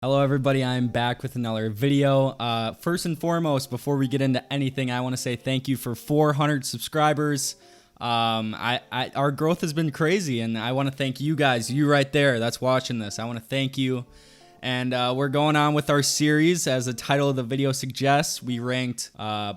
Hello everybody, I'm back with another video. First and foremost, before we get into anything, I want to say thank you for 400 subscribers. Our growth has been crazy, and I want to thank you guys, you right there that's watching this. I want to thank you. And we're going on with our series. As the title of the video suggests, we ranked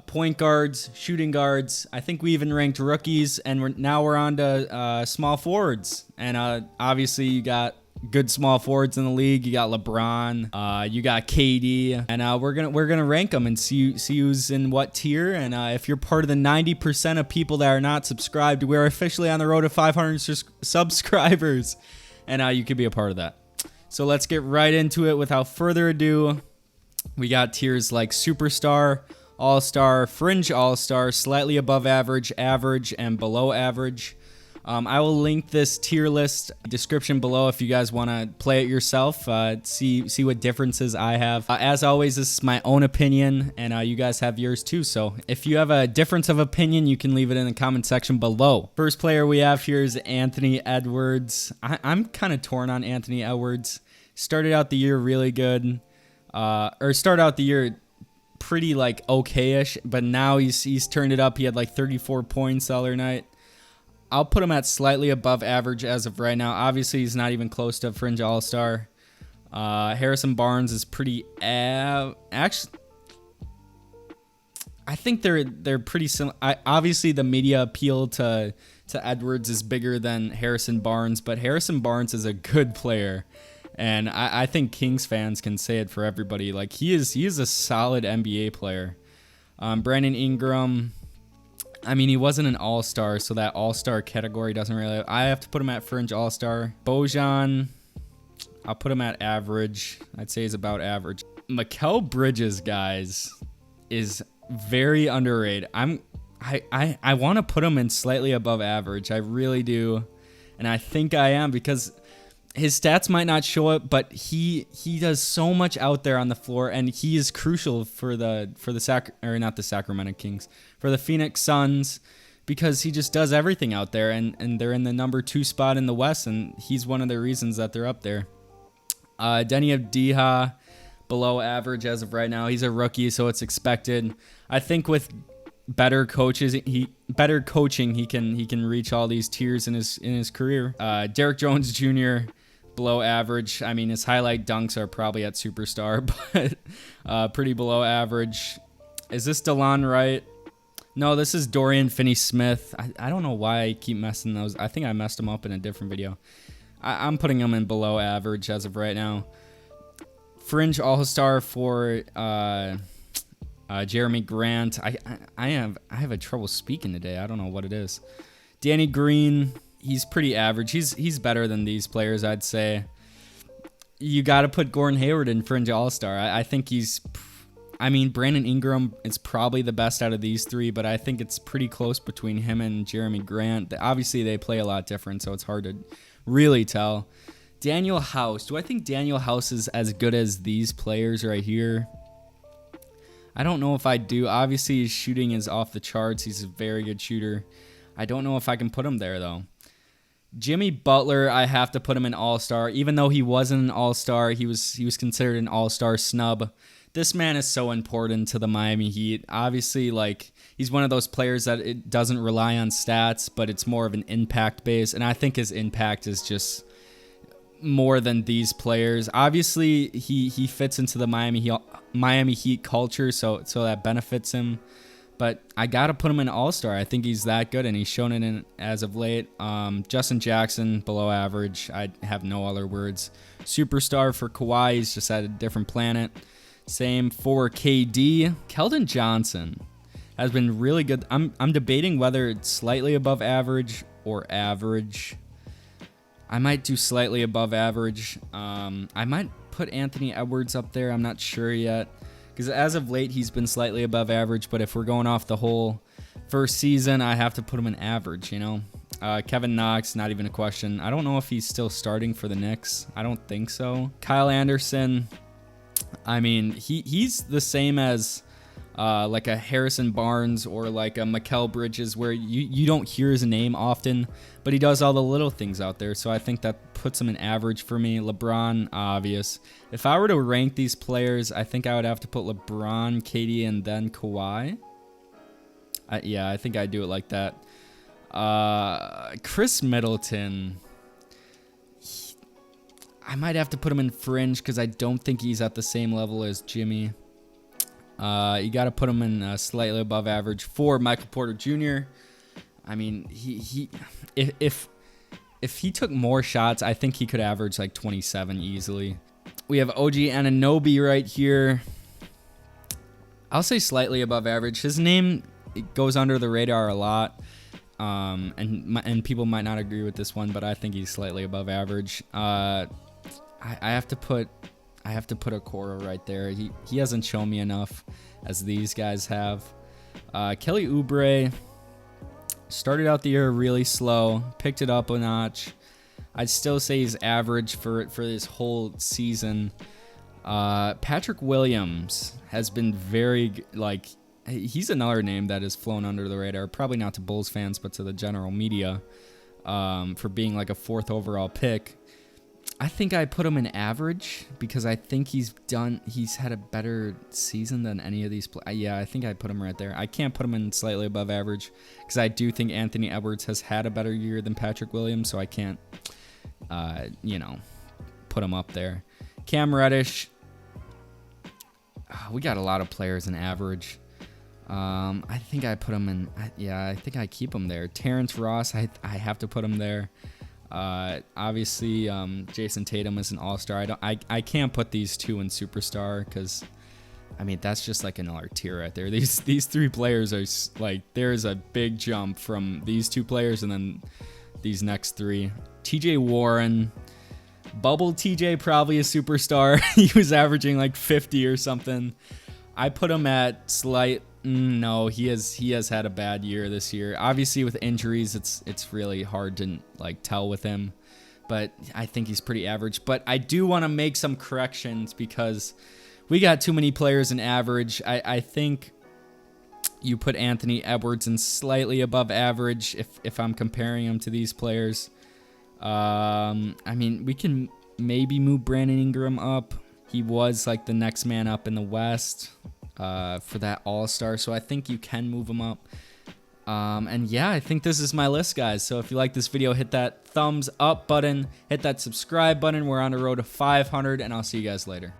point guards, shooting guards. I think we even ranked rookies, and now we're on to small forwards. And obviously you got good small forwards in the league. You got LeBron, you got KD, and we're gonna rank them and see who's in what tier. And if you're part of the 90% of people that are not subscribed, we're officially on the road to 500 subscribers, and you could be a part of that. So let's get right into it. Without further ado, we got tiers like Superstar, All-Star, Fringe All-Star, slightly above average, average, and below average. I will link this tier list description below if you guys want to play it yourself, see what differences I have. As always, this is my own opinion, and you guys have yours too. So if you have a difference of opinion, you can leave it in the comment section below. First player we have here is Anthony Edwards. I'm kind of torn on Anthony Edwards. Started out the year really good, or started out the year pretty like okay-ish, but now he's turned it up. He had like 34 points the other night. I'll put him at slightly above average as of right now. Obviously, he's not even close to Fringe All-Star. Harrison Barnes is pretty actually, I think they're pretty similar. Obviously, the media appeal to Edwards is bigger than Harrison Barnes, but Harrison Barnes is a good player, and I think Kings fans can say it for everybody. Like he is a solid NBA player. Brandon Ingram, I mean, he wasn't an all-star, so that all-star category doesn't really... I have to put him at Fringe all-star. Bojan, I'll put him at average. I'd say he's about average. Mikal Bridges, guys, is very underrated. I want to put him in slightly above average. I really do, and I think I am, because his stats might not show it, but he does so much out there on the floor, and he is crucial for the Sacramento Kings, for the Phoenix Suns, because he just does everything out there, and they're in the number 2 spot in the West, and he's one of the reasons that they're up there. Denny Avdija, below average as of right now. He's a rookie, so it's expected. I think with better coaching, he can reach all these tiers in his career. Derrick Jones Jr., below average. I mean, his highlight dunks are probably at Superstar, but pretty below average. Is this DeLon Wright? No, this is Dorian Finney-Smith. I don't know why I keep messing those. I think I messed them up in a different video. I'm putting them in below average as of right now. Fringe All-Star for Jeremy Grant. I have a trouble speaking today. I don't know what it is. Danny Green, he's pretty average. He's better than these players, I'd say. You got to put Gordon Hayward in Fringe All-Star. I think I mean, Brandon Ingram is probably the best out of these three, but I think it's pretty close between him and Jeremy Grant. Obviously, they play a lot different, so it's hard to really tell. Daniel House. Do I think Daniel House is as good as these players right here? I don't know if I do. Obviously, his shooting is off the charts. He's a very good shooter. I don't know if I can put him there, though. Jimmy Butler, I have to put him in All-Star. Even though he wasn't an All-Star, he was considered an All-Star snub. This man is so important to the Miami Heat. Obviously, like, he's one of those players that it doesn't rely on stats, but it's more of an impact base, and I think his impact is just more than these players. Obviously, he fits into the Miami Heat culture, so that benefits him. But I got to put him in All-Star. I think he's that good, and he's shown it as of late. Justin Jackson, below average. I have no other words. Superstar for Kawhi. He's just at a different planet. Same for KD. Keldon Johnson has been really good. I'm debating whether it's slightly above average or average. I might do slightly above average. I might put Anthony Edwards up there. I'm not sure yet, because as of late, he's been slightly above average. But if we're going off the whole first season, I have to put him in average, you know. Kevin Knox, not even a question. I don't know if he's still starting for the Knicks. I don't think so. Kyle Anderson, I mean, he's the same as like a Harrison Barnes or like a Mikal Bridges, where you don't hear his name often, but he does all the little things out there. So I think that puts him in average for me. LeBron, obvious. If I were to rank these players, I think I would have to put LeBron, KD, and then Kawhi. Yeah, I think I'd do it like that. Chris Middleton, I might have to put him in fringe because I don't think he's at the same level as Jimmy. You got to put him in slightly above average. For Michael Porter Jr., I mean, if he took more shots, I think he could average like 27 easily. We have OG Anunoby right here. I'll say slightly above average. His name, it goes under the radar a lot, and people might not agree with this one, but I think he's slightly above average. I have to put Okoro right there. He hasn't shown me enough as these guys have. Kelly Oubre started out the year really slow, picked it up a notch. I'd still say he's average for this whole season. Patrick Williams has been very, like, he's another name that has flown under the radar. Probably not to Bulls fans, but to the general media, for being like a 4th overall pick. I think I put him in average because I think he's had a better season than any of these yeah, I think I put him right there. I can't put him in slightly above average because I do think Anthony Edwards has had a better year than Patrick Williams, so I can't, put him up there. Cam Reddish, we got a lot of players in average. I think I put him in, I think I keep him there. Terrence Ross, I have to put him there. Obviously, Jason Tatum is an all-star. I can't put these two in superstar because, I mean, that's just like another tier right there. These 3 players are like, there's a big jump from these 2 players and then these next 3. TJ Warren, bubble TJ, probably a superstar. He was averaging like 50 or something. I put him at slight. No, he has had a bad year this year. Obviously, with injuries, it's really hard to like tell with him. But I think he's pretty average. But I do want to make some corrections because we got too many players in average. I think you put Anthony Edwards in slightly above average if I'm comparing him to these players. I mean, we can maybe move Brandon Ingram up. He was like the next man up in the West for that All-Star, so I think you can move him up. And yeah, I think this is my list, guys. So if you like this video, hit that thumbs up button, hit that subscribe button. We're on the road to 500, and I'll see you guys later.